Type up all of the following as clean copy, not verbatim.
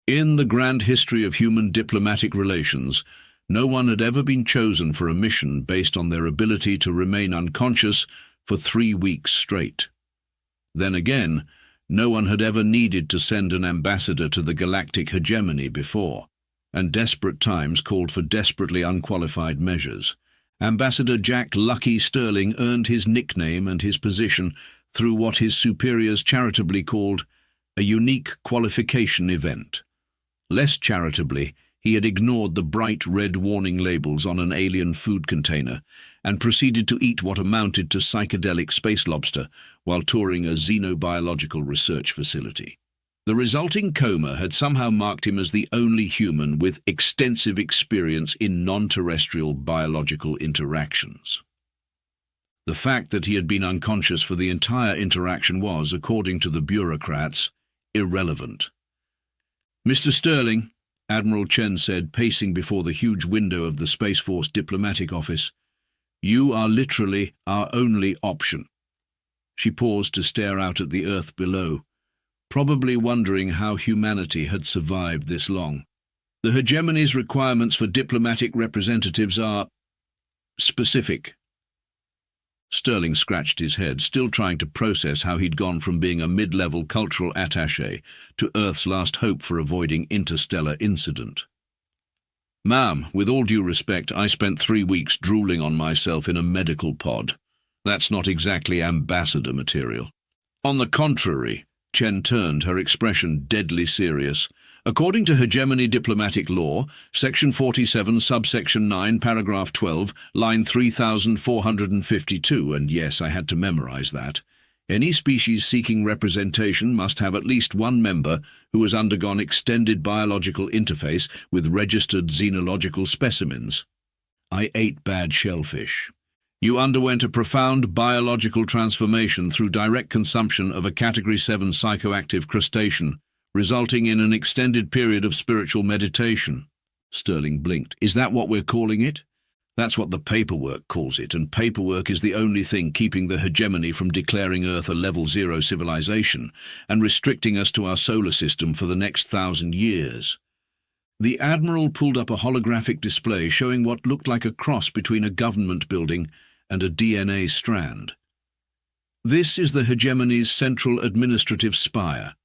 In the grand history of human diplomatic relations, no one had ever been chosen for a mission based on their ability to remain unconscious for 3 weeks straight. Then again, no one had ever needed to send an ambassador to the galactic hegemony before, and desperate times called for desperately unqualified measures. Ambassador Jack "Lucky" Sterling earned his nickname and his position through what his superiors charitably called a unique qualification event. Less charitably, he had ignored the bright red warning labels on an alien food container and proceeded to eat what amounted to psychedelic space lobster while touring a xenobiological research facility. The resulting coma had somehow marked him as the only human with extensive experience in non-terrestrial biological interactions. The fact that he had been unconscious for the entire interaction was, according to the bureaucrats, irrelevant. "Mr. Sterling," Admiral Chen said, pacing before the huge window of the Space Force diplomatic office, "you are literally our only option." She paused to stare out at the Earth below, probably wondering how humanity had survived this long. "The hegemony's requirements for diplomatic representatives are specific." Sterling scratched his head, still trying to process how he'd gone from being a mid-level cultural attaché to Earth's last hope for avoiding interstellar incident. "Ma'am, with all due respect, I spent 3 weeks drooling on myself in a medical pod. That's not exactly ambassador material." "On the contrary," Chen turned, her expression deadly serious. "According to hegemony diplomatic law, Section 47, subsection 9, paragraph 12, line 3452, and yes, I had to memorize that, any species seeking representation must have at least one member who has undergone extended biological interface with registered xenological specimens. I ate bad shellfish. You underwent a profound biological transformation through direct consumption of a Category 7 psychoactive crustacean, resulting in an extended period of spiritual meditation." Sterling blinked. "Is that what we're calling it?" "That's what the paperwork calls it, and paperwork is the only thing keeping the hegemony from declaring Earth a level 0 civilization and restricting us to our solar system for the next 1,000 years. The Admiral pulled up a holographic display showing what looked like a cross between a government building and a DNA strand. "This is the hegemony's central administrative spire.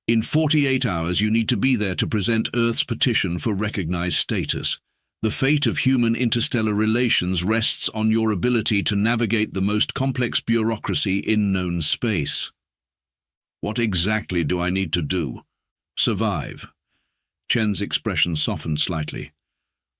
In 48 hours you need to be there to present Earth's petition for recognized status. The fate of human interstellar relations rests on your ability to navigate the most complex bureaucracy in known space." "What exactly do I need to do?" "Survive." Chen's expression softened slightly.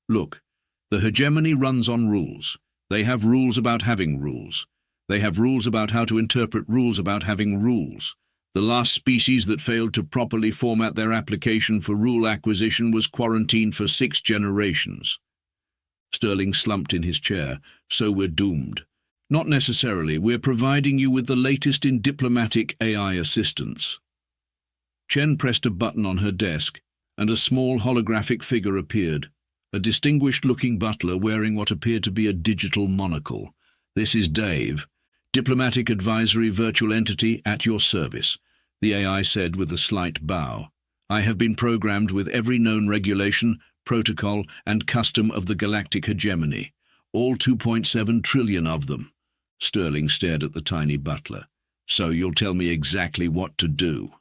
"Look, the hegemony runs on rules. They have rules about having rules. They have rules about how to interpret rules about having rules. The last species that failed to properly format their application for rule acquisition was quarantined for 6 generations. Sterling slumped in his chair. "So we're doomed." "Not necessarily. We're providing you with the latest in diplomatic AI assistance." Chen pressed a button on her desk, and a small holographic figure appeared, a distinguished-looking butler wearing what appeared to be a digital monocle. "This is Dave, Diplomatic Advisory Virtual Entity at your service," the AI said with a slight bow. "I have been programmed with every known regulation, protocol, and custom of the galactic hegemony, all 2.7 trillion of them." Sterling stared at the tiny butler. "So you'll tell me exactly what to do?"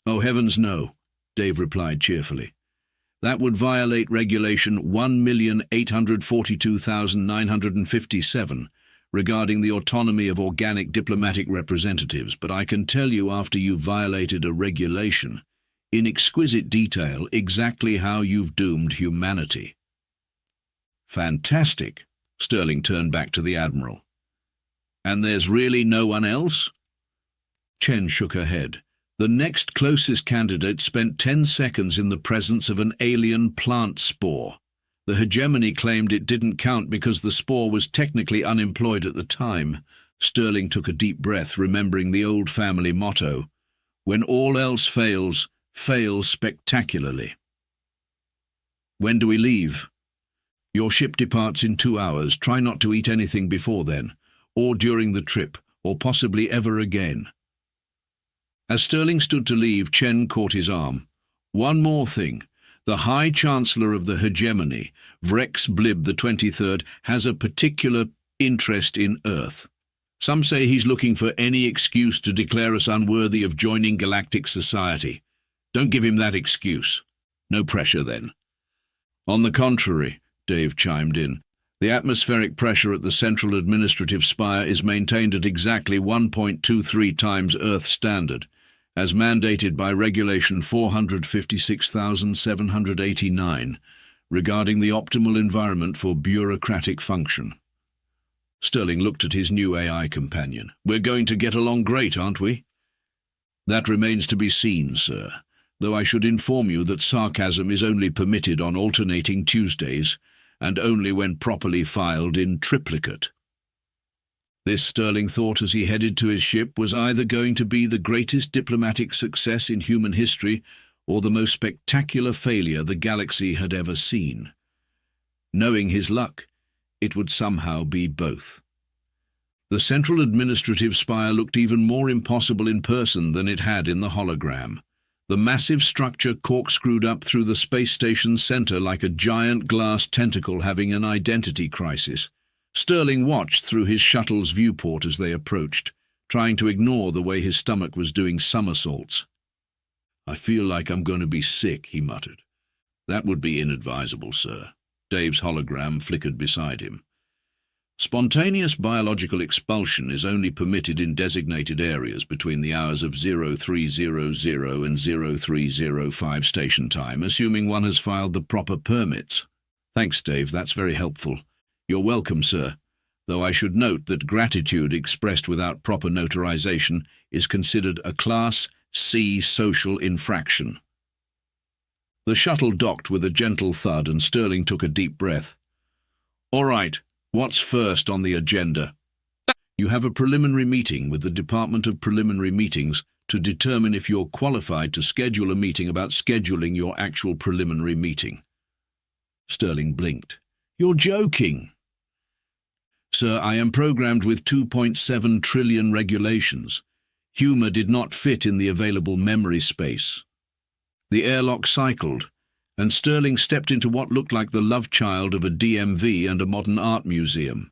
"Oh, heavens no," Dave replied cheerfully. "That would violate Regulation 1,842,957, regarding the autonomy of organic diplomatic representatives, but I can tell you after you've violated a regulation, in exquisite detail, exactly how you've doomed humanity." "Fantastic," Sterling turned back to the Admiral. "And there's really no one else?" Chen shook her head. "The next closest candidate spent 10 seconds in the presence of an alien plant spore. The hegemony claimed it didn't count because the spore was technically unemployed at the time." Sterling took a deep breath, remembering the old family motto, "When all else fails, fail spectacularly." "When do we leave?" "Your ship departs in 2 hours. Try not to eat anything before then, or during the trip, or possibly ever again." As Sterling stood to leave, Chen caught his arm. One more thing. The High Chancellor of the Hegemony, Vrex Blib the 23rd, has a particular interest in Earth. Some say he's looking for any excuse to declare us unworthy of joining galactic society. Don't give him that excuse. No pressure, then. On the contrary, Dave chimed in, the atmospheric pressure at the Central Administrative Spire is maintained at exactly 1.23 times Earth standard, as mandated by Regulation 456,789, regarding the optimal environment for bureaucratic function. Sterling looked at his new AI companion. We're going to get along great, aren't we? That remains to be seen, sir, though I should inform you that sarcasm is only permitted on alternating Tuesdays, and only when properly filed in triplicate. This, Sterling thought as he headed to his ship, was either going to be the greatest diplomatic success in human history or the most spectacular failure the galaxy had ever seen. Knowing his luck, it would somehow be both. The Central Administrative Spire looked even more impossible in person than it had in the hologram. The massive structure corkscrewed up through the space station's center like a giant glass tentacle having an identity crisis. Sterling watched through his shuttle's viewport as they approached, trying to ignore the way his stomach was doing somersaults. I feel like I'm going to be sick, he muttered. That would be inadvisable, sir. Dave's hologram flickered beside him. Spontaneous biological expulsion is only permitted in designated areas between the hours of 0300 and 0305 station time, assuming one has filed the proper permits. Thanks, Dave, that's very helpful. You're welcome, sir, though I should note that gratitude expressed without proper notarization is considered a Class C social infraction. The shuttle docked with a gentle thud and Sterling took a deep breath. All right, what's first on the agenda? You have a preliminary meeting with the Department of Preliminary Meetings to determine if you're qualified to schedule a meeting about scheduling your actual preliminary meeting. Sterling blinked. You're joking. Sir, I am programmed with 2.7 trillion regulations. Humor did not fit in the available memory space. The airlock cycled, and Sterling stepped into what looked like the love child of a DMV and a modern art museum.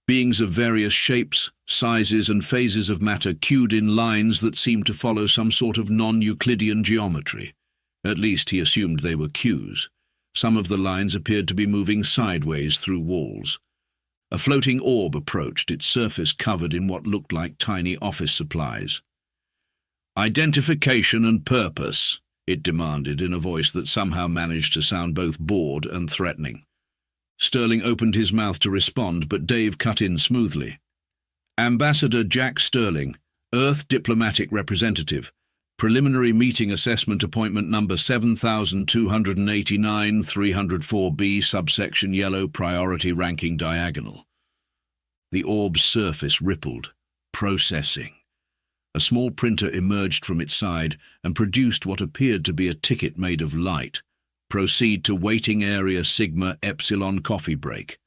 Beings of various shapes, sizes, and phases of matter queued in lines that seemed to follow some sort of non-Euclidean geometry. At least he assumed they were queues. Some of the lines appeared to be moving sideways through walls. A floating orb approached, its surface covered in what looked like tiny office supplies. Identification and purpose, it demanded in a voice that somehow managed to sound both bored and threatening. Sterling opened his mouth to respond, but Dave cut in smoothly. Ambassador Jack Sterling, Earth Diplomatic Representative, Preliminary Meeting Assessment Appointment Number 7289 304B, subsection Yellow, Priority Ranking Diagonal. The orb's surface rippled. Processing. A small printer emerged from its side and produced what appeared to be a ticket made of light. Proceed to waiting area Sigma Epsilon coffee break.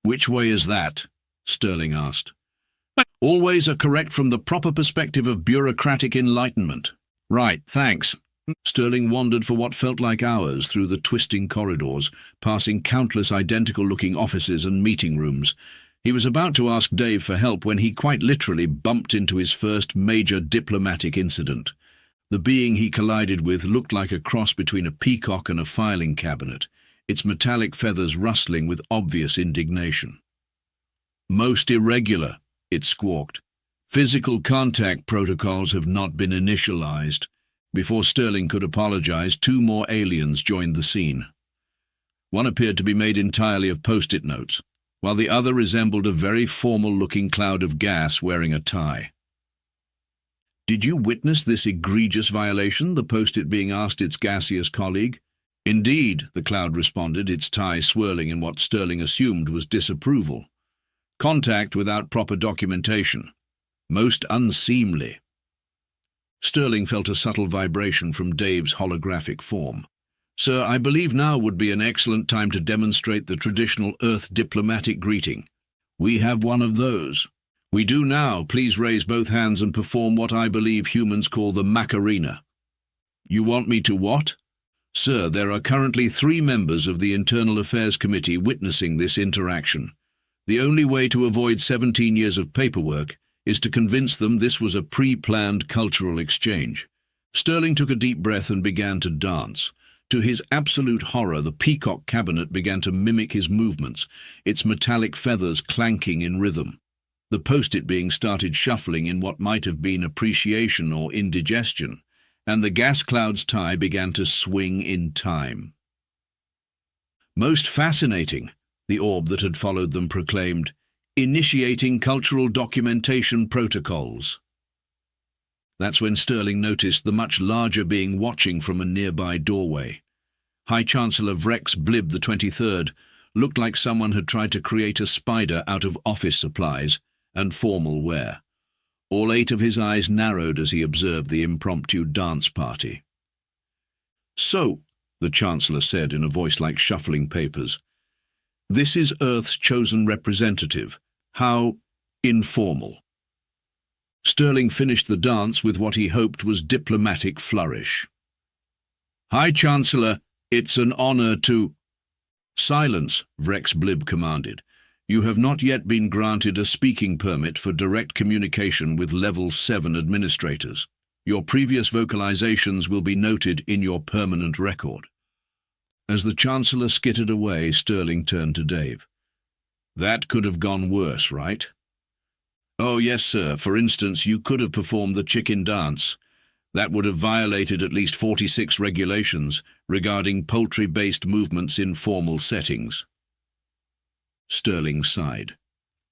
Which way is that? Sterling asked. Always are correct from the proper perspective of bureaucratic enlightenment. Right, thanks. Sterling wandered for what felt like hours through the twisting corridors, passing countless identical-looking offices and meeting rooms. He was about to ask Dave for help when he quite literally bumped into his first major diplomatic incident. The being he collided with looked like a cross between a peacock and a filing cabinet, its metallic feathers rustling with obvious indignation. Most irregular, it squawked. Physical contact protocols have not been initialized. Before Sterling could apologize, two more aliens joined the scene. One appeared to be made entirely of post-it notes, while the other resembled a very formal-looking cloud of gas wearing a tie. Did you witness this egregious violation? The post-it being asked its gaseous colleague. Indeed, the cloud responded, its tie swirling in what Sterling assumed was disapproval. Contact without proper documentation. Most unseemly. Sterling felt a subtle vibration from Dave's holographic form. Sir, I believe now would be an excellent time to demonstrate the traditional Earth diplomatic greeting. We have one of those. We do now. Please raise both hands and perform what I believe humans call the Macarena. You want me to what? Sir, there are currently 3 members of the Internal Affairs Committee witnessing this interaction. The only way to avoid 17 years of paperwork is to convince them this was a pre-planned cultural exchange. Sterling took a deep breath and began to dance. To his absolute horror, the peacock cabinet began to mimic his movements, its metallic feathers clanking in rhythm. The post-it being started shuffling in what might have been appreciation or indigestion, and the gas cloud's tie began to swing in time. Most fascinating, the orb that had followed them proclaimed, initiating cultural documentation protocols. That's when Sterling noticed the much larger being watching from a nearby doorway. High Chancellor Vrex Blib the 23rd looked like someone had tried to create a spider out of office supplies and formal wear. All 8 of his eyes narrowed as he observed the impromptu dance party. "So," the Chancellor said in a voice like shuffling papers, "this is Earth's chosen representative. How informal." Sterling finished the dance with what he hoped was diplomatic flourish. "High Chancellor, it's an honor to—" "Silence," Vrex Blib commanded. "You have not yet been granted a speaking permit for direct communication with Level 7 administrators. Your previous vocalizations will be noted in your permanent record." As the Chancellor skittered away, Sterling turned to Dave. "That could have gone worse, right?" "Oh, yes, sir. For instance, you could have performed the chicken dance. That would have violated at least 46 regulations regarding poultry-based movements in formal settings." Sterling sighed.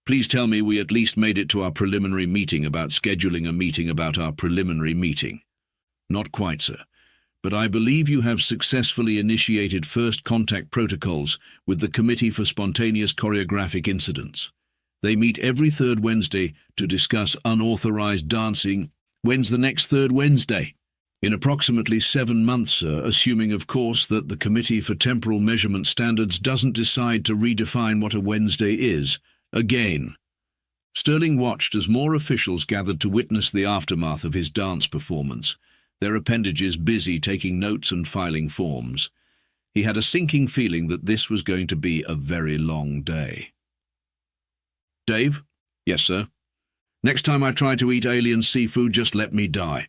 "Please tell me we at least made it to our preliminary meeting about scheduling a meeting about our preliminary meeting." "Not quite, sir. But I believe you have successfully initiated first contact protocols with the Committee for Spontaneous Choreographic Incidents. They meet every 3rd Wednesday to discuss unauthorized dancing. When's the next 3rd Wednesday? In approximately 7 months, sir, assuming, of course, that the Committee for Temporal Measurement Standards doesn't decide to redefine what a Wednesday is, again." Sterling watched as more officials gathered to witness the aftermath of his dance performance, their appendages busy taking notes and filing forms. He had a sinking feeling that this was going to be a very long day. "Dave?" "Yes, sir." "Next time I try to eat alien seafood, just let me die."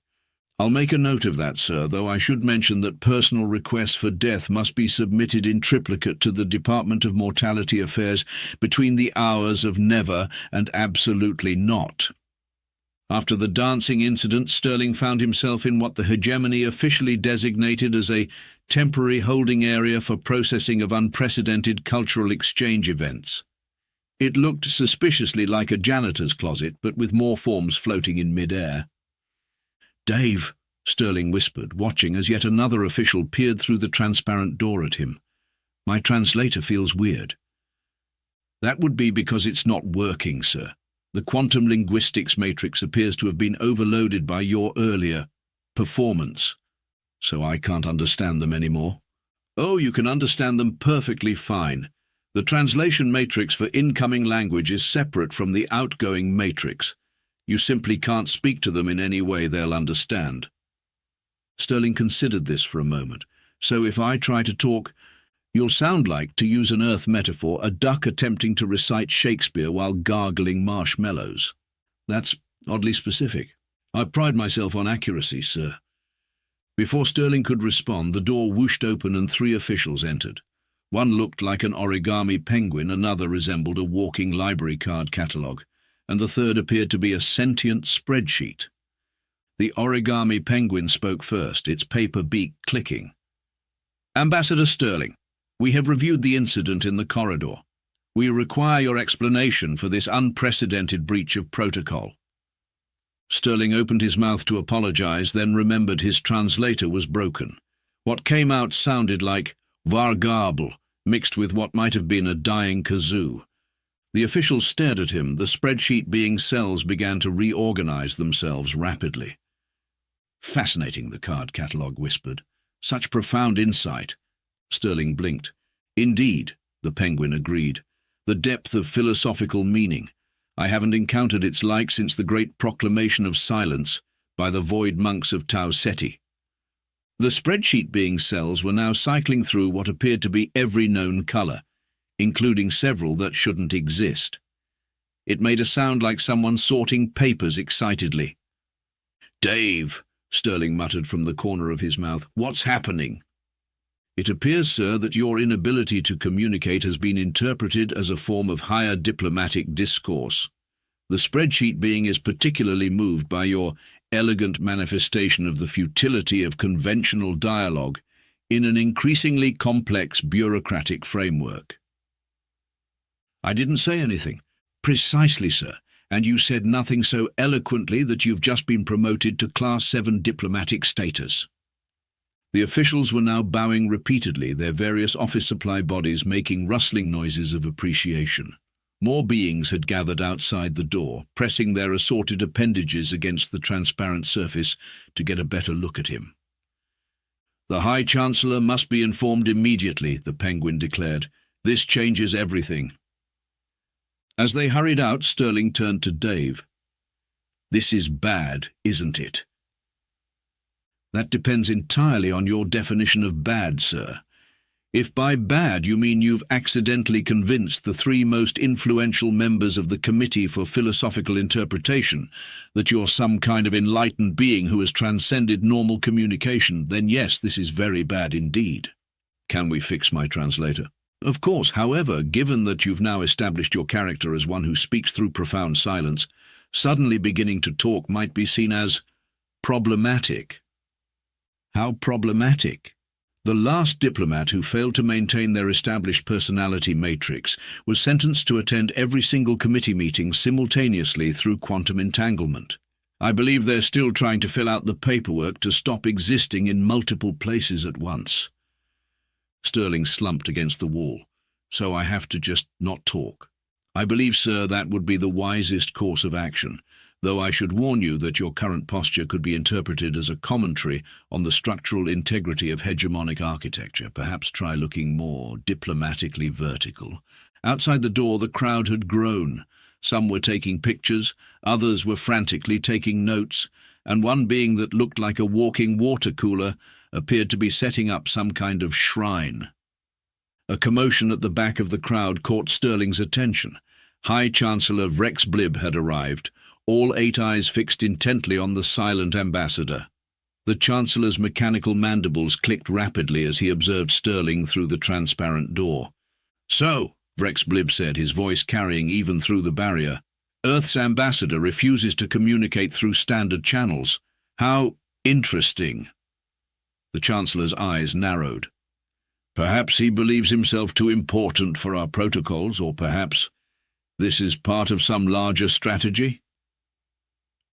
"I'll make a note of that, sir, though I should mention that personal requests for death must be submitted in triplicate to the Department of Mortality Affairs between the hours of never and absolutely not." After the dancing incident, Sterling found himself in what the hegemony officially designated as a temporary holding area for processing of unprecedented cultural exchange events. It looked suspiciously like a janitor's closet, but with more forms floating in mid-air. "Dave," Sterling whispered, watching as yet another official peered through the transparent door at him. "My translator feels weird." "That would be because it's not working, sir. The quantum linguistics matrix appears to have been overloaded by your earlier performance. So I can't understand them anymore." "Oh, you can understand them perfectly fine. The translation matrix for incoming language is separate from the outgoing matrix. You simply can't speak to them in any way they'll understand." Sterling considered this for a moment. "So if I try to talk, you'll sound like, to use an Earth metaphor, a duck attempting to recite Shakespeare while gargling marshmallows." "That's oddly specific." "I pride myself on accuracy, sir." Before Sterling could respond, the door whooshed open and 3 officials entered. One looked like an origami penguin, another resembled a walking library card catalogue, and the third appeared to be a sentient spreadsheet. The origami penguin spoke first, its paper beak clicking. "Ambassador Sterling, we have reviewed the incident in the corridor. We require your explanation for this unprecedented breach of protocol." Sterling opened his mouth to apologize, then remembered his translator was broken. What came out sounded like "vargabel," mixed with what might have been a dying kazoo. The officials stared at him, the spreadsheet being cells began to reorganize themselves rapidly. "Fascinating," the card catalogue whispered. "Such profound insight." Sterling blinked. "Indeed," the penguin agreed. "The depth of philosophical meaning. I haven't encountered its like since the great proclamation of silence by the void monks of Tau Ceti." The spreadsheet being cells were now cycling through what appeared to be every known colour, including several that shouldn't exist. It made a sound like someone sorting papers excitedly. "Dave," Sterling muttered from the corner of his mouth, "what's happening?" "It appears, sir, that your inability to communicate has been interpreted as a form of higher diplomatic discourse. The spreadsheet being is particularly moved by your elegant manifestation of the futility of conventional dialogue in an increasingly complex bureaucratic framework." "I didn't say anything." "Precisely, sir, and you said nothing so eloquently that you've just been promoted to Class 7 diplomatic status." The officials were now bowing repeatedly, their various office supply bodies making rustling noises of appreciation. More beings had gathered outside the door, pressing their assorted appendages against the transparent surface to get a better look at him. "The High Chancellor must be informed immediately," the Penguin declared. "This changes everything." As they hurried out, Sterling turned to Dave. "This is bad, isn't it?" "That depends entirely on your definition of bad, sir. If by bad you mean you've accidentally convinced the 3 most influential members of the Committee for Philosophical Interpretation that you're some kind of enlightened being who has transcended normal communication, then yes, this is very bad indeed." "Can we fix my translator?" "Of course. However, given that you've now established your character as one who speaks through profound silence, suddenly beginning to talk might be seen as problematic." "How problematic?" "The last diplomat who failed to maintain their established personality matrix was sentenced to attend every single committee meeting simultaneously through quantum entanglement. I believe they're still trying to fill out the paperwork to stop existing in multiple places at once." Sterling slumped against the wall. "So I have to just not talk." "I believe, sir, that would be the wisest course of action, though I should warn you that your current posture could be interpreted as a commentary on the structural integrity of hegemonic architecture. Perhaps try looking more diplomatically vertical." Outside the door, the crowd had grown. Some were taking pictures, others were frantically taking notes, and one being that looked like a walking water cooler appeared to be setting up some kind of shrine. A commotion at the back of the crowd caught Sterling's attention. High Chancellor Vrex Blib had arrived, all 8 eyes fixed intently on the silent ambassador. The Chancellor's mechanical mandibles clicked rapidly as he observed Sterling through the transparent door. "So," Vrex Blib said, his voice carrying even through the barrier, "Earth's ambassador refuses to communicate through standard channels. How interesting." The Chancellor's eyes narrowed. "Perhaps he believes himself too important for our protocols, or perhaps this is part of some larger strategy?"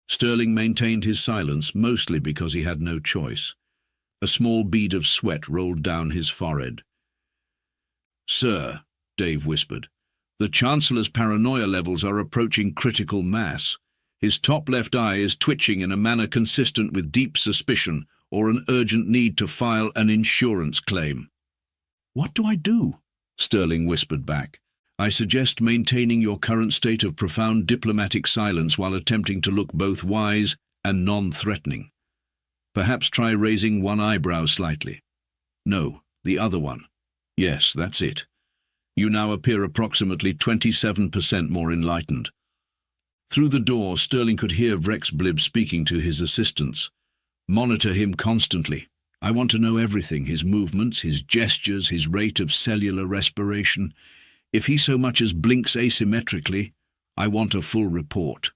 Sterling maintained his silence, mostly because he had no choice. A small bead of sweat rolled down his forehead. "Sir," Dave whispered, "the Chancellor's paranoia levels are approaching critical mass. His top left eye is twitching in a manner consistent with deep suspicion or an urgent need to file an insurance claim." "What do I do?" Sterling whispered back. "I suggest maintaining your current state of profound diplomatic silence while attempting to look both wise and non-threatening. Perhaps try raising one eyebrow slightly. No, the other one. Yes, that's it. You now appear approximately 27% more enlightened." Through the door, Sterling could hear Vrex Blib speaking to his assistants. "Monitor him constantly. I want to know everything, his movements, his gestures, his rate of cellular respiration. If he so much as blinks asymmetrically, I want a full report."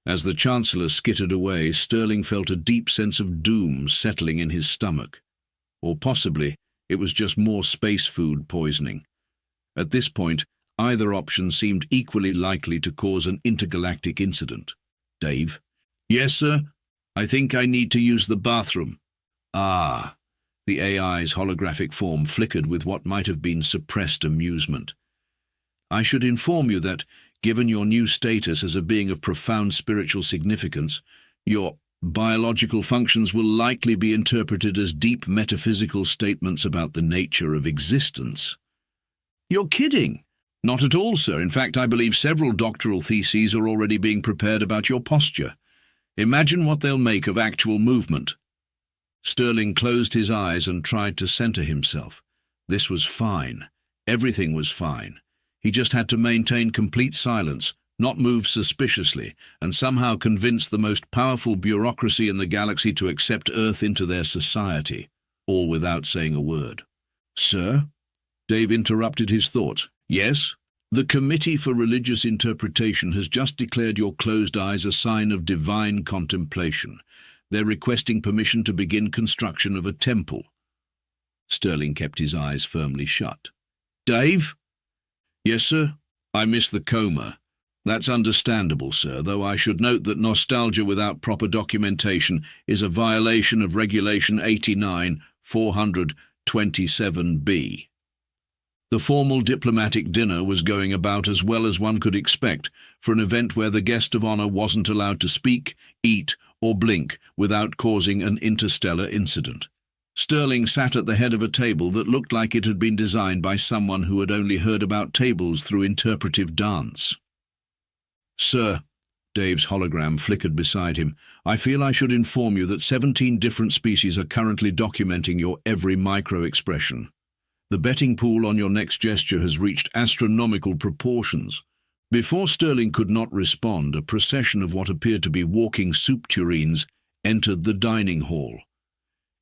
As the Chancellor skittered away, Sterling felt a deep sense of doom settling in his stomach. Or possibly it was just more space food poisoning. At this point, either option seemed equally likely to cause an intergalactic incident. "Dave?" "Yes, sir? I think I need to use the bathroom." "Ah." The AI's holographic form flickered with what might have been suppressed amusement. "I should inform you that, given your new status as a being of profound spiritual significance, your biological functions will likely be interpreted as deep metaphysical statements about the nature of existence." "You're kidding." "Not at all, sir. In fact, I believe several doctoral theses are already being prepared about your posture. Imagine what they'll make of actual movement." Sterling closed his eyes and tried to center himself. This was fine. Everything was fine. He just had to maintain complete silence, not move suspiciously, and somehow convince the most powerful bureaucracy in the galaxy to accept Earth into their society, all without saying a word. "Sir?" Dave interrupted his thoughts. "Yes? The Committee for Religious Interpretation has just declared your closed eyes a sign of divine contemplation. They're requesting permission to begin construction of a temple." Sterling kept his eyes firmly shut. "Dave?" "Yes, sir? I missed the coma." "That's understandable, sir, though I should note that nostalgia without proper documentation is a violation of Regulation 89-427B. The formal diplomatic dinner was going about as well as one could expect for an event where the guest of honor wasn't allowed to speak, eat, or blink without causing an interstellar incident. Sterling sat at the head of a table that looked like it had been designed by someone who had only heard about tables through interpretive dance. "Sir," Dave's hologram flickered beside him, "I feel I should inform you that 17 different species are currently documenting your every micro-expression. The betting pool on your next gesture has reached astronomical proportions." Before Sterling could not respond, a procession of what appeared to be walking soup tureens entered the dining hall.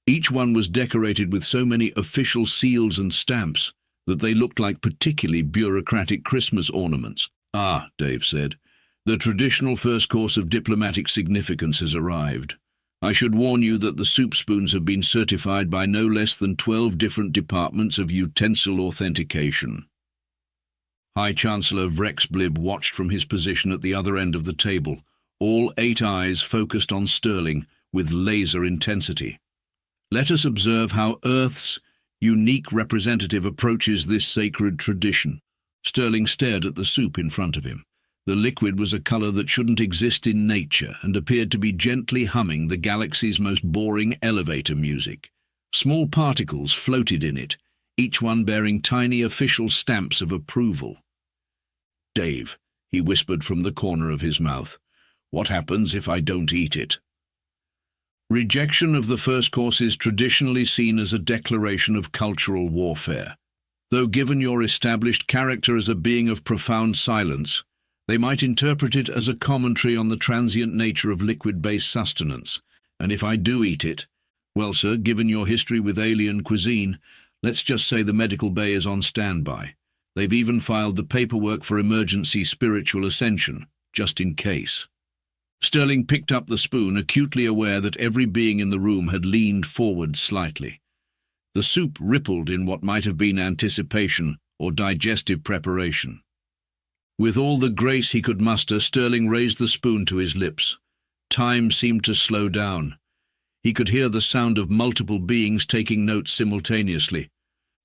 Each one was decorated with so many official seals and stamps that they looked like particularly bureaucratic Christmas ornaments. "Ah," Dave said, "the traditional first course of diplomatic significance has arrived. I should warn you that the soup spoons have been certified by no less than 12 different departments of utensil authentication." High Chancellor Vrexblib watched from his position at the other end of the table, all 8 eyes focused on Sterling with laser intensity. "Let us observe how Earth's unique representative approaches this sacred tradition." Sterling stared at the soup in front of him. The liquid was a color that shouldn't exist in nature and appeared to be gently humming the galaxy's most boring elevator music. Small particles floated in it, each one bearing tiny official stamps of approval. "Dave," he whispered from the corner of his mouth, "what happens if I don't eat it?" Rejection of the first course is traditionally seen as a declaration of cultural warfare. Though given your established character as a being of profound silence, they might interpret it as a commentary on the transient nature of liquid-based sustenance. And if I do eat it, well, sir, given your history with alien cuisine, let's just say the medical bay is on standby. They've even filed the paperwork for emergency spiritual ascension, just in case. Sterling picked up the spoon, acutely aware that every being in the room had leaned forward slightly. The soup rippled in what might have been anticipation or digestive preparation. With all the grace he could muster, Sterling raised the spoon to his lips. Time seemed to slow down. He could hear the sound of multiple beings taking notes simultaneously.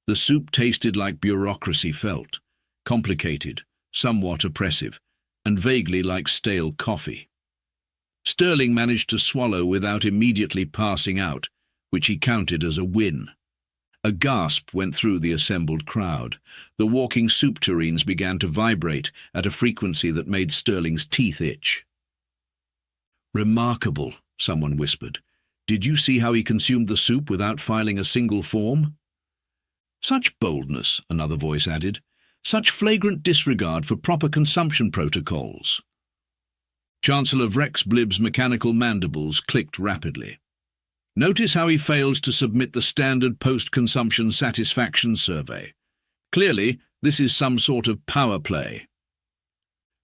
The soup tasted like bureaucracy felt, complicated, somewhat oppressive, and vaguely like stale coffee. Sterling managed to swallow without immediately passing out, which he counted as a win. A gasp went through the assembled crowd. The walking soup tureens began to vibrate at a frequency that made Sterling's teeth itch. "Remarkable," someone whispered. "Did you see how he consumed the soup without filing a single form?" "Such boldness," another voice added. "Such flagrant disregard for proper consumption protocols." Chancellor Vrexblib's mechanical mandibles clicked rapidly. "Notice how he fails to submit the standard post-consumption satisfaction survey. Clearly, this is some sort of power play."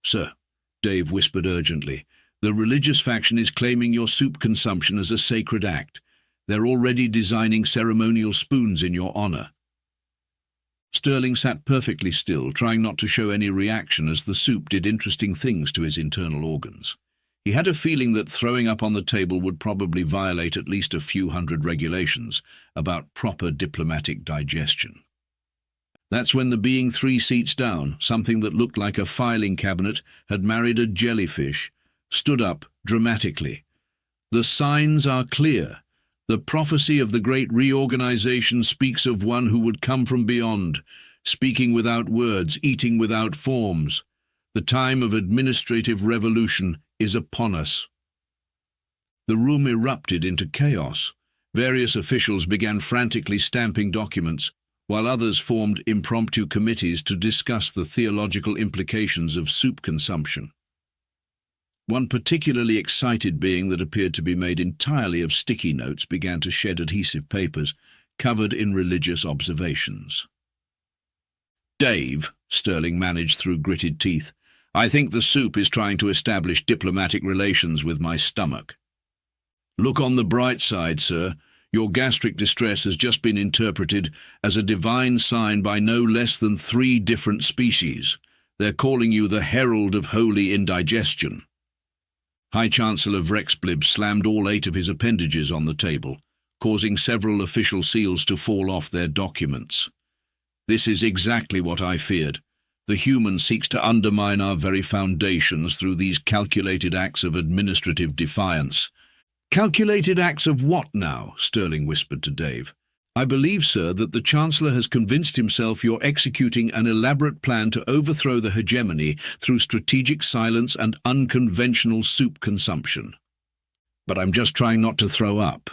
"Sir," Dave whispered urgently, "the religious faction is claiming your soup consumption as a sacred act. They're already designing ceremonial spoons in your honor." Sterling sat perfectly still, trying not to show any reaction as the soup did interesting things to his internal organs. He had a feeling that throwing up on the table would probably violate at least a few hundred regulations about proper diplomatic digestion. That's when the being 3 seats down, something that looked like a filing cabinet, had married a jellyfish, stood up dramatically. "The signs are clear. The prophecy of the great reorganization speaks of one who would come from beyond, speaking without words, eating without forms. The time of administrative revolution is upon us." The room erupted into chaos. Various officials began frantically stamping documents, while others formed impromptu committees to discuss the theological implications of soup consumption. One particularly excited being that appeared to be made entirely of sticky notes began to shed adhesive papers covered in religious observations. "Dave," Sterling managed through gritted teeth, "I think the soup is trying to establish diplomatic relations with my stomach." "Look on the bright side, sir. Your gastric distress has just been interpreted as a divine sign by no less than 3 different species. They're calling you the herald of holy indigestion." High Chancellor Vrexblib slammed all 8 of his appendages on the table, causing several official seals to fall off their documents. "This is exactly what I feared. The human seeks to undermine our very foundations through these calculated acts of administrative defiance." "Calculated acts of what now?" Sterling whispered to Dave. "I believe, sir, that the Chancellor has convinced himself you're executing an elaborate plan to overthrow the hegemony through strategic silence and unconventional soup consumption." "But I'm just trying not to throw up."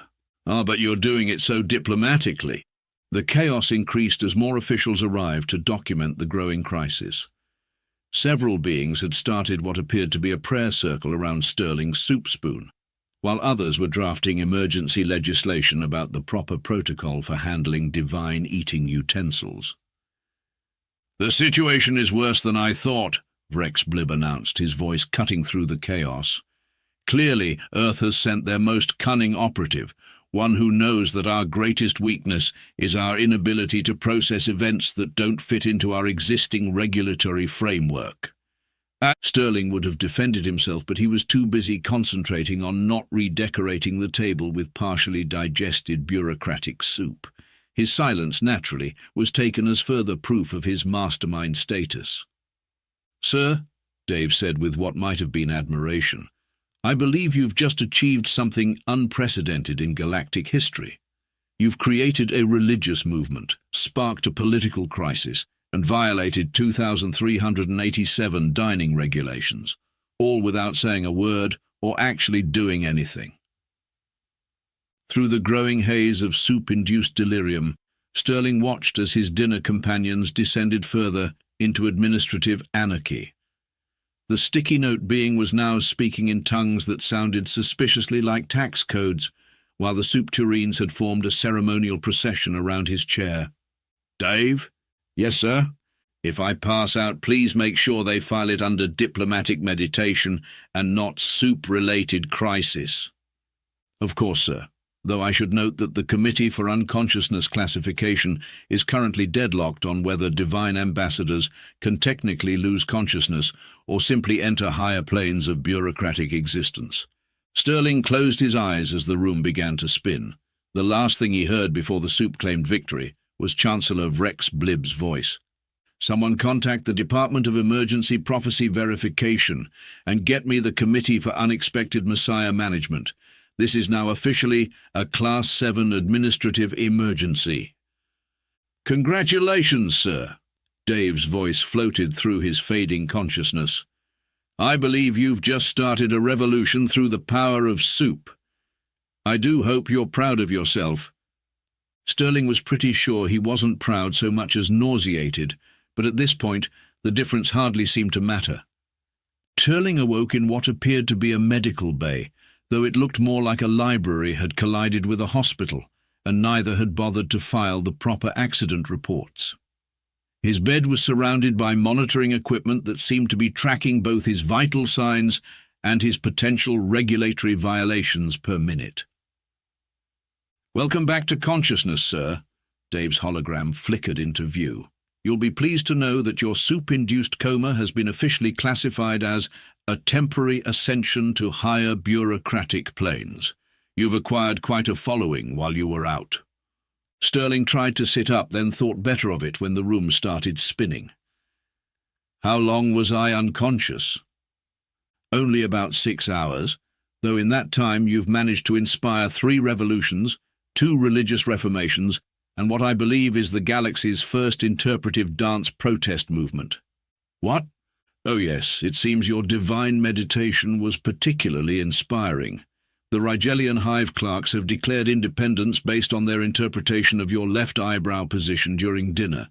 "Ah, but you're doing it so diplomatically." The chaos increased as more officials arrived to document the growing crisis. Several beings had started what appeared to be a prayer circle around Sterling's soup spoon, while others were drafting emergency legislation about the proper protocol for handling divine eating utensils. "The situation is worse than I thought," Vrexblib announced, his voice cutting through the chaos. "Clearly, Earth has sent their most cunning operative, one who knows that our greatest weakness is our inability to process events that don't fit into our existing regulatory framework." Sterling would have defended himself, but he was too busy concentrating on not redecorating the table with partially digested bureaucratic soup. His silence, naturally, was taken as further proof of his mastermind status. "Sir," Dave said with what might have been admiration, "I believe you've just achieved something unprecedented in galactic history. You've created a religious movement, sparked a political crisis, and violated 2,387 dining regulations, all without saying a word or actually doing anything." Through the growing haze of soup-induced delirium, Sterling watched as his dinner companions descended further into administrative anarchy. The sticky note being was now speaking in tongues that sounded suspiciously like tax codes, while the soup tureens had formed a ceremonial procession around his chair. "Dave?" "Yes, sir?" "If I pass out, please make sure they file it under diplomatic meditation and not soup-related crisis." "Of course, sir, though I should note that the Committee for Unconsciousness Classification is currently deadlocked on whether divine ambassadors can technically lose consciousness or simply enter higher planes of bureaucratic existence." Sterling closed his eyes as the room began to spin. The last thing he heard before the soup claimed victory was Chancellor Vrexblib's voice. "Someone contact the Department of Emergency Prophecy Verification and get me the Committee for Unexpected Messiah Management. This is now officially a Class 7 administrative emergency." "Congratulations, sir." Dave's voice floated through his fading consciousness. "I believe you've just started a revolution through the power of soup. I do hope you're proud of yourself." Sterling was pretty sure he wasn't proud so much as nauseated, but at this point the difference hardly seemed to matter. Sterling awoke in what appeared to be a medical bay, though it looked more like a library had collided with a hospital, and neither had bothered to file the proper accident reports. His bed was surrounded by monitoring equipment that seemed to be tracking both his vital signs and his potential regulatory violations per minute. "Welcome back to consciousness, sir." Dave's hologram flickered into view. "You'll be pleased to know that your soup-induced coma has been officially classified as a temporary ascension to higher bureaucratic planes. You've acquired quite a following while you were out." Sterling tried to sit up, then thought better of it when the room started spinning. "How long was I unconscious?" "Only about 6 hours, though in that time you've managed to inspire 3 revolutions, 2 religious reformations, and what I believe is the galaxy's first interpretive dance protest movement." "What?" "Oh yes, it seems your divine meditation was particularly inspiring. The Rigelian hive clerks have declared independence based on their interpretation of your left eyebrow position during dinner.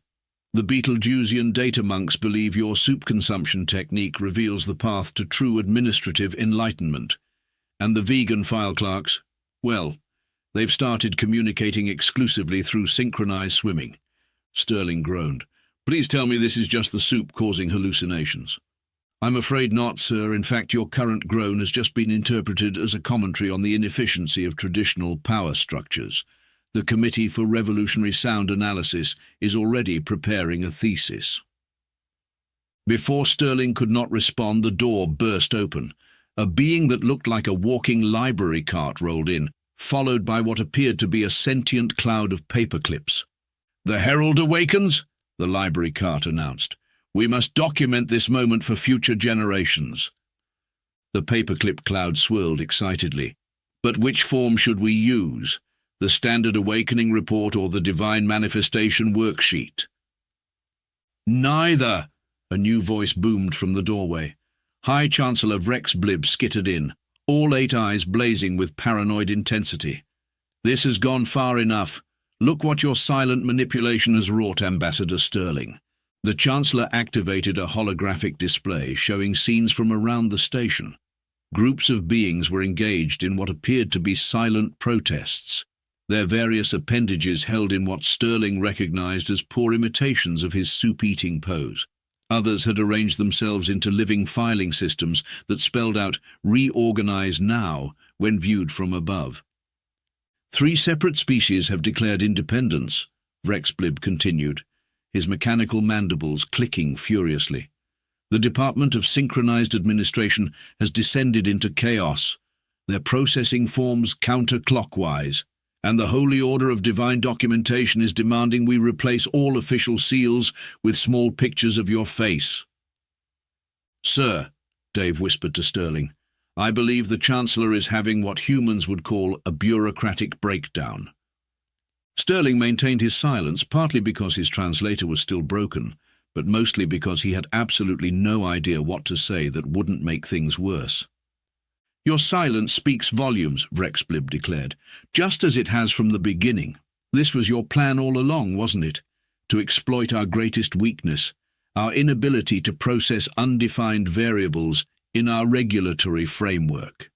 The Betelgeusian data monks believe your soup consumption technique reveals the path to true administrative enlightenment. And the vegan file clerks, well, they've started communicating exclusively through synchronized swimming. Sterling groaned. Please tell me this is just the soup causing hallucinations. I'm afraid not, sir. In fact, your current groan has just been interpreted as a commentary on the inefficiency of traditional power structures. The Committee for Revolutionary Sound Analysis is already preparing a thesis. Before Sterling could not respond, the door burst open. A being that looked like a walking library cart rolled in, followed by what appeared to be a sentient cloud of paperclips. "The Herald awakens," the library cart announced. "We must document this moment for future generations." The paperclip cloud swirled excitedly. "But which form should we use? The Standard Awakening Report or the Divine Manifestation Worksheet?" "Neither," a new voice boomed from the doorway. High Chancellor Vrex Blib skittered in, all 8 eyes blazing with paranoid intensity. "This has gone far enough. Look what your silent manipulation has wrought, Ambassador Sterling." The Chancellor activated a holographic display showing scenes from around the station. Groups of beings were engaged in what appeared to be silent protests, their various appendages held in what Sterling recognized as poor imitations of his soup-eating pose. Others had arranged themselves into living filing systems that spelled out "reorganize now" when viewed from above. 3 separate species have declared independence, Vrex Blib continued, his mechanical mandibles clicking furiously. The Department of Synchronized Administration has descended into chaos, their processing forms counterclockwise, and the Holy Order of Divine Documentation is demanding we replace all official seals with small pictures of your face. "Sir," Dave whispered to Sterling, "I believe the Chancellor is having what humans would call a bureaucratic breakdown." Sterling maintained his silence, partly because his translator was still broken, but mostly because he had absolutely no idea what to say that wouldn't make things worse. "Your silence speaks volumes," Vrex Blib declared, "just as it has from the beginning. This was your plan all along, wasn't it? To exploit our greatest weakness, our inability to process undefined variables in our regulatory framework."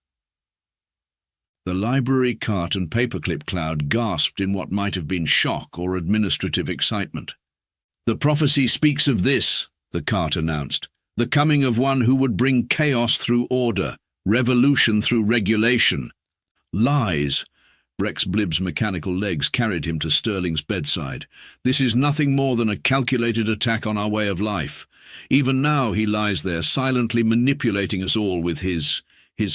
The library cart and paperclip cloud gasped in what might have been shock or administrative excitement. "The prophecy speaks of this," the cart announced, "the coming of one who would bring chaos through order, revolution through regulation." "Lies." Vrex Blib's mechanical legs carried him to Sterling's bedside. "This is nothing more than a calculated attack on our way of life. Even now he lies there, silently manipulating us all with his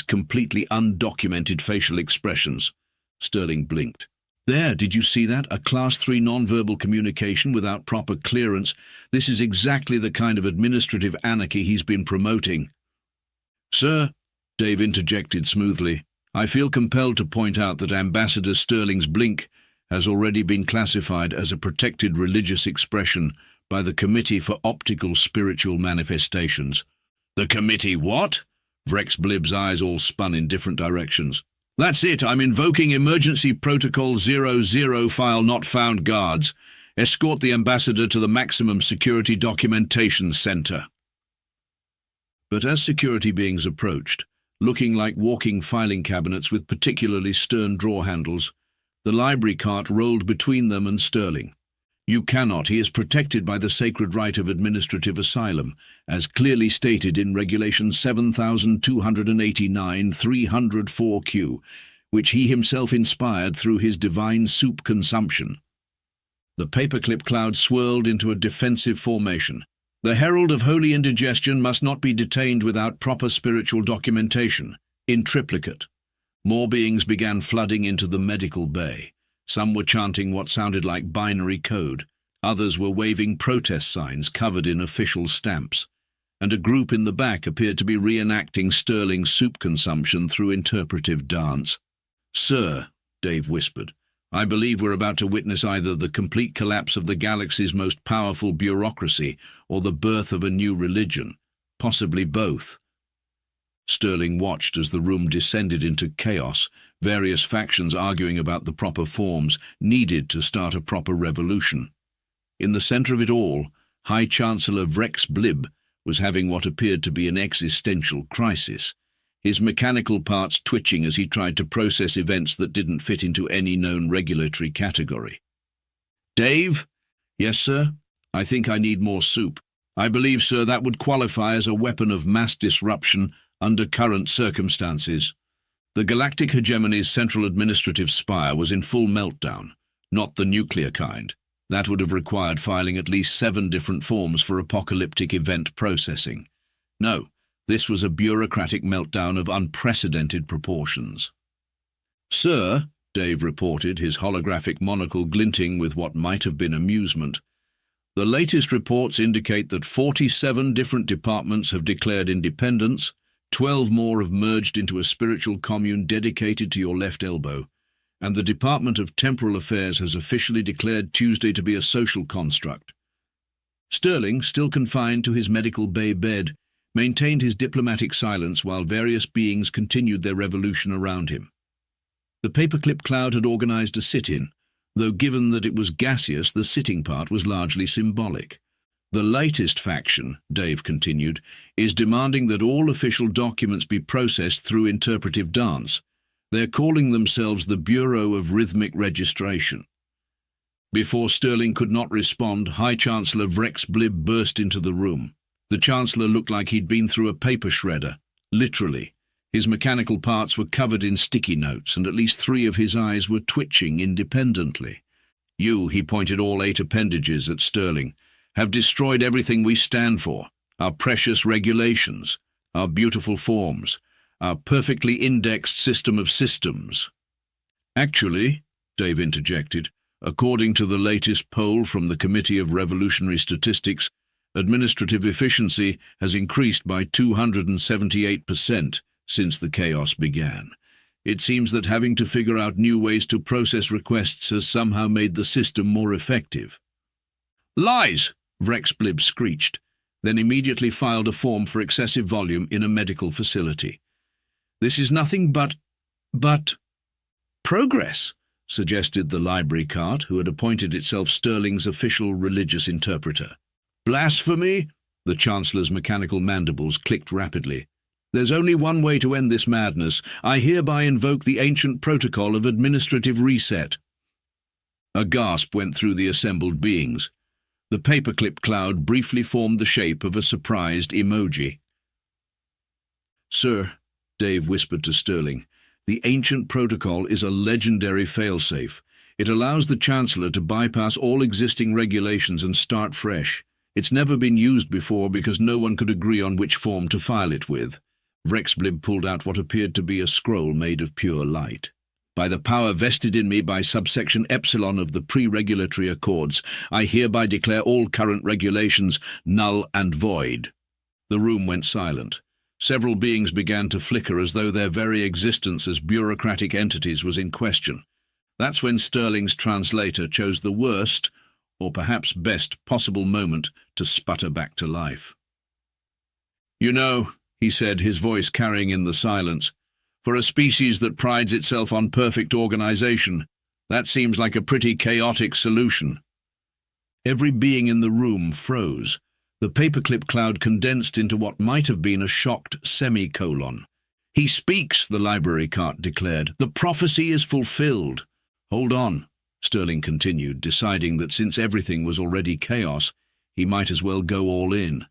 completely undocumented facial expressions." Sterling blinked. "There, did you see that? A Class 3 nonverbal communication without proper clearance. This is exactly the kind of administrative anarchy he's been promoting." "Sir," Dave interjected smoothly, "I feel compelled to point out that Ambassador Sterling's blink has already been classified as a protected religious expression by the Committee for Optical Spiritual Manifestations." "The committee what?" Vrex Blib's eyes all spun in different directions. "That's it, I'm invoking Emergency Protocol 00 file not found guards. Escort the ambassador to the Maximum Security Documentation Center." But as security beings approached, looking like walking filing cabinets with particularly stern drawer handles, the library cart rolled between them and Sterling. "You cannot. He is protected by the sacred right of administrative asylum, as clearly stated in Regulation 7289-304Q, which he himself inspired through his divine soup consumption." The paperclip cloud swirled into a defensive formation. "The herald of holy indigestion must not be detained without proper spiritual documentation." In triplicate, more beings began flooding into the medical bay. Some were chanting what sounded like binary code, others were waving protest signs covered in official stamps, and a group in the back appeared to be reenacting Sterling's soup consumption through interpretive dance. "Sir," Dave whispered, "I believe we're about to witness either the complete collapse of the galaxy's most powerful bureaucracy or the birth of a new religion, possibly both." Sterling watched as the room descended into chaos, various factions arguing about the proper forms needed to start a proper revolution. In the centre of it all, High Chancellor Vrex Blib was having what appeared to be an existential crisis, his mechanical parts twitching as he tried to process events that didn't fit into any known regulatory category. "Dave?" "Yes, sir? I think I need more soup. I believe, sir, that would qualify as a weapon of mass disruption under current circumstances." The galactic hegemony's central administrative spire was in full meltdown, not the nuclear kind. That would have required filing at least 7 different forms for apocalyptic event processing. No, this was a bureaucratic meltdown of unprecedented proportions. "Sir," Dave reported, his holographic monocle glinting with what might have been amusement, "the latest reports indicate that 47 different departments have declared independence, 12 more have merged into a spiritual commune dedicated to your left elbow, and the Department of Temporal Affairs has officially declared Tuesday to be a social construct." Sterling, still confined to his medical bay bed, maintained his diplomatic silence while various beings continued their revolution around him. The paperclip cloud had organized a sit-in, though given that it was gaseous, the sitting part was largely symbolic. "The latest faction," Dave continued, "is demanding that all official documents be processed through interpretive dance. They're calling themselves the Bureau of Rhythmic Registration." Before Sterling could not respond, High Chancellor Vrex Blib burst into the room. The Chancellor looked like he'd been through a paper shredder, literally. His mechanical parts were covered in sticky notes, and at least 3 of his eyes were twitching independently. "You," he pointed all 8 appendages at Sterling, "have destroyed everything we stand for, our precious regulations, our beautiful forms, our perfectly indexed system of systems." "Actually," Dave interjected, "according to the latest poll from the Committee of Revolutionary Statistics, administrative efficiency has increased by 278% since the chaos began. It seems that having to figure out new ways to process requests has somehow made the system more effective." "Lies!" Vrex Blib screeched, then immediately filed a form for excessive volume in a medical facility. "This is nothing but progress," suggested the library cart, who had appointed itself Sterling's official religious interpreter. "Blasphemy?" The Chancellor's mechanical mandibles clicked rapidly. "There's only one way to end this madness. I hereby invoke the ancient protocol of administrative reset." A gasp went through the assembled beings. The paperclip cloud briefly formed the shape of a surprised emoji. "Sir," Dave whispered to Sterling, "the ancient protocol is a legendary failsafe. It allows the Chancellor to bypass all existing regulations and start fresh. It's never been used before because no one could agree on which form to file it with." Vrex Blib pulled out what appeared to be a scroll made of pure light. "By the power vested in me by subsection Epsilon of the pre-regulatory accords, I hereby declare all current regulations null and void." The room went silent. Several beings began to flicker as though their very existence as bureaucratic entities was in question. That's when Sterling's translator chose the worst, or perhaps best, possible moment to sputter back to life. "You know," he said, his voice carrying in the silence, "for a species that prides itself on perfect organization, that seems like a pretty chaotic solution." Every being in the room froze. The paperclip cloud condensed into what might have been a shocked semicolon. "He speaks," the library cart declared. "The prophecy is fulfilled." "Hold on," Sterling continued, deciding that since everything was already chaos, he might as well go all in.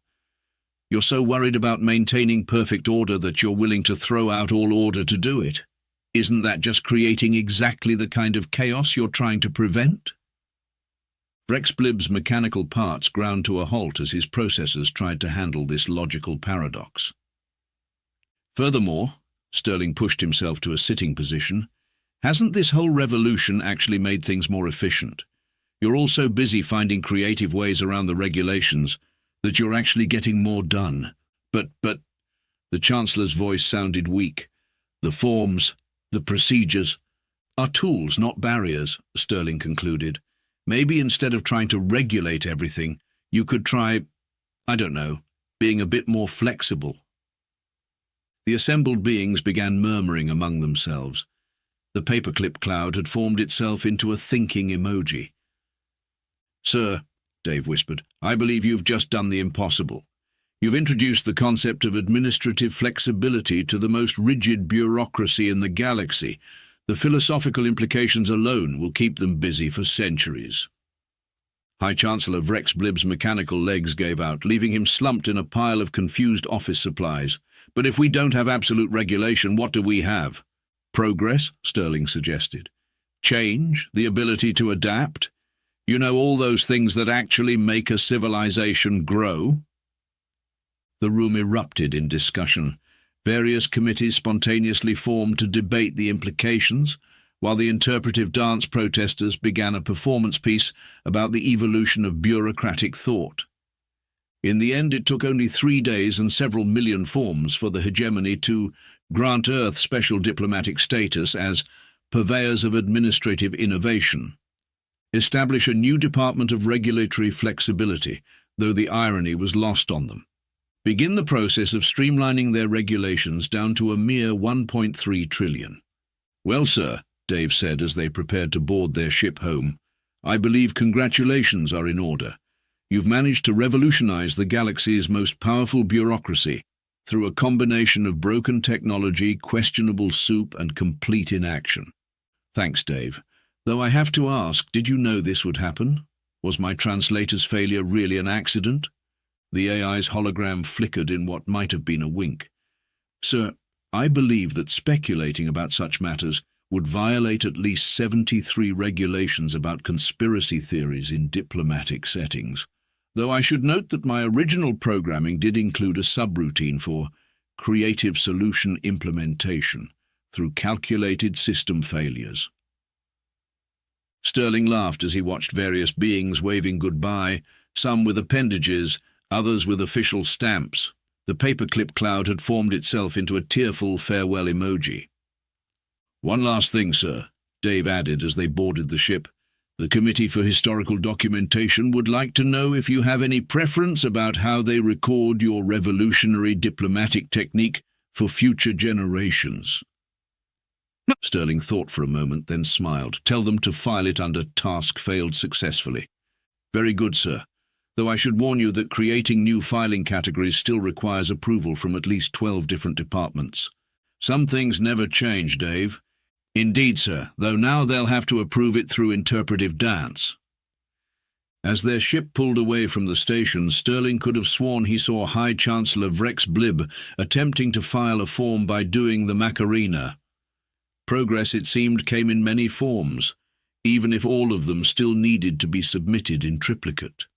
"You're so worried about maintaining perfect order that you're willing to throw out all order to do it. Isn't that just creating exactly the kind of chaos you're trying to prevent?" Vrex Blib's mechanical parts ground to a halt as his processors tried to handle this logical paradox. "Furthermore," Sterling pushed himself to a sitting position, "hasn't this whole revolution actually made things more efficient? You're all so busy finding creative ways around the regulations that you're actually getting more done. But, the Chancellor's voice sounded weak. "The forms, the procedures, are tools, not barriers," Sterling concluded. "Maybe instead of trying to regulate everything, you could try, I don't know, being a bit more flexible." The assembled beings began murmuring among themselves. The paperclip cloud had formed itself into a thinking emoji. "Sir," Dave whispered, "I believe you've just done the impossible. You've introduced the concept of administrative flexibility to the most rigid bureaucracy in the galaxy. The philosophical implications alone will keep them busy for centuries." High Chancellor Vrex Blibb's mechanical legs gave out, leaving him slumped in a pile of confused office supplies. "But if we don't have absolute regulation, what do we have?" "Progress," Sterling suggested. "Change, the ability to adapt. You know, all those things that actually make a civilization grow." The room erupted in discussion. Various committees spontaneously formed to debate the implications, while the interpretive dance protesters began a performance piece about the evolution of bureaucratic thought. In the end, it took only 3 days and several million forms for the hegemony to grant Earth special diplomatic status as purveyors of administrative innovation, establish a new department of regulatory flexibility, though the irony was lost on them, begin the process of streamlining their regulations down to a mere 1.3 trillion. "Well, sir," Dave said as they prepared to board their ship home, "I believe congratulations are in order. You've managed to revolutionize the galaxy's most powerful bureaucracy through a combination of broken technology, questionable soup, and complete inaction." "Thanks, Dave. Though I have to ask, did you know this would happen? Was my translator's failure really an accident?" The AI's hologram flickered in what might have been a wink. "Sir, I believe that speculating about such matters would violate at least 73 regulations about conspiracy theories in diplomatic settings. Though I should note that my original programming did include a subroutine for creative solution implementation through calculated system failures." Sterling laughed as he watched various beings waving goodbye, some with appendages, others with official stamps. The paperclip cloud had formed itself into a tearful farewell emoji. "One last thing, sir," Dave added as they boarded the ship. "The Committee for Historical Documentation would like to know if you have any preference about how they record your revolutionary diplomatic technique for future generations." Sterling thought for a moment, then smiled. "Tell them to file it under task failed successfully." "Very good, sir. Though I should warn you that creating new filing categories still requires approval from at least 12 different departments." "Some things never change, Dave." "Indeed, sir, though now they'll have to approve it through interpretive dance." As their ship pulled away from the station, Sterling could have sworn he saw High Chancellor Vrex Blib attempting to file a form by doing the Macarena. Progress, it seemed, came in many forms, even if all of them still needed to be submitted in triplicate.